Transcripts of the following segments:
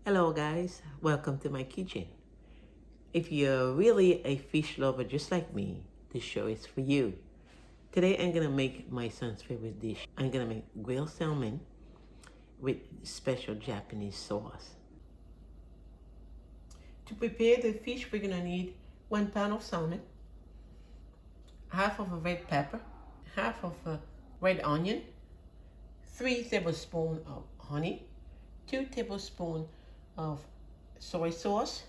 Hello guys, welcome to my kitchen. If you're really a fish lover just like me, this show is for you. Today I'm gonna make my son's favorite dish. I'm gonna make grilled salmon with special Japanese sauce. To prepare the fish, we're gonna need 1 pound of salmon, half of a red pepper, half of a red onion, 3 tablespoons of honey, 2 tablespoons of soy sauce,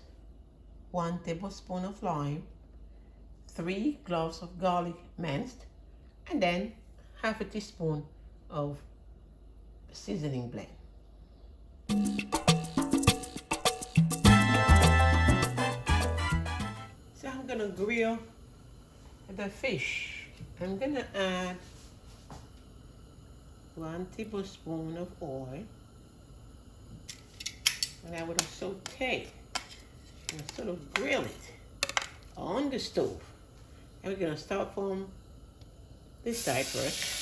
1 tablespoon of lime, 3 cloves of garlic minced, and then half a teaspoon of seasoning blend. So I'm gonna grill the fish. I'm gonna add 1 tablespoon of oil, and I would saute and sort of grill it on the stove. And we're gonna start from this side first.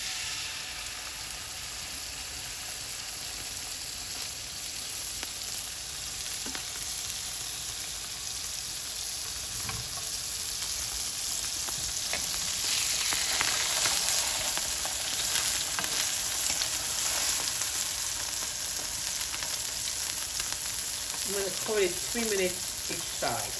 I'm going to cover it 3 minutes each side.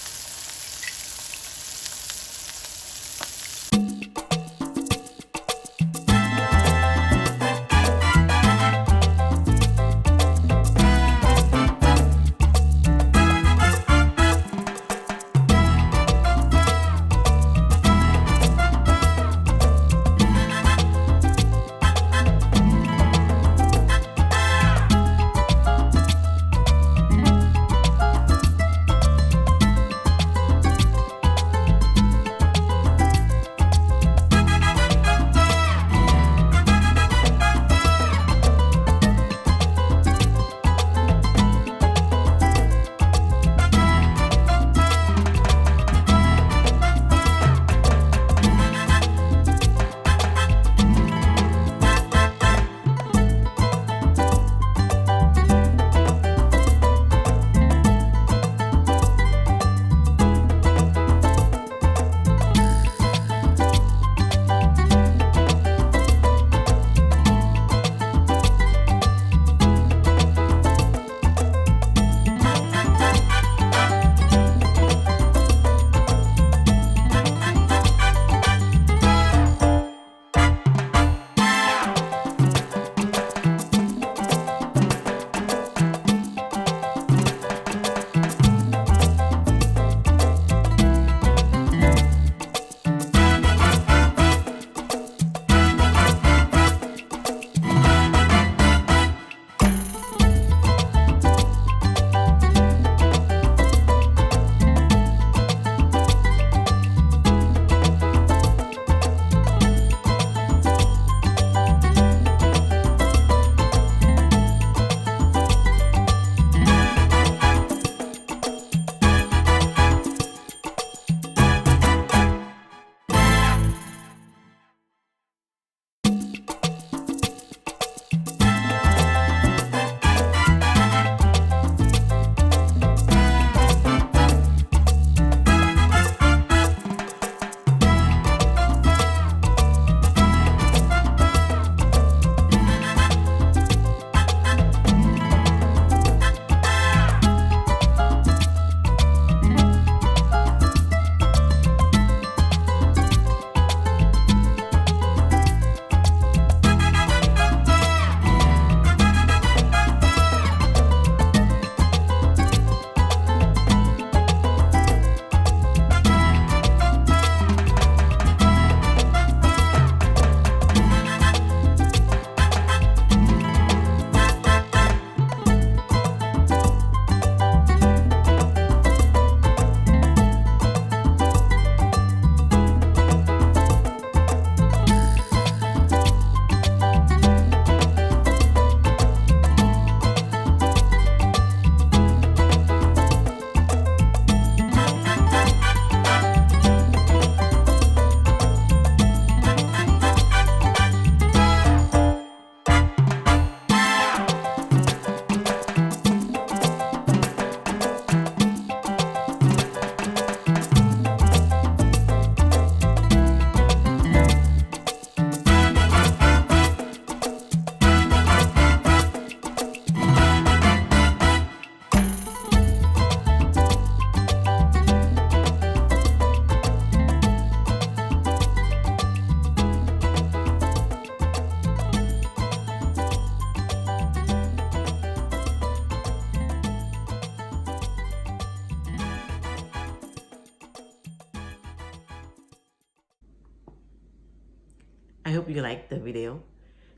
I hope you liked the video.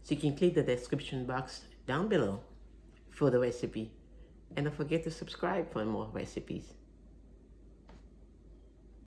So you can click the description box down below for the recipe. And don't forget to subscribe for more recipes.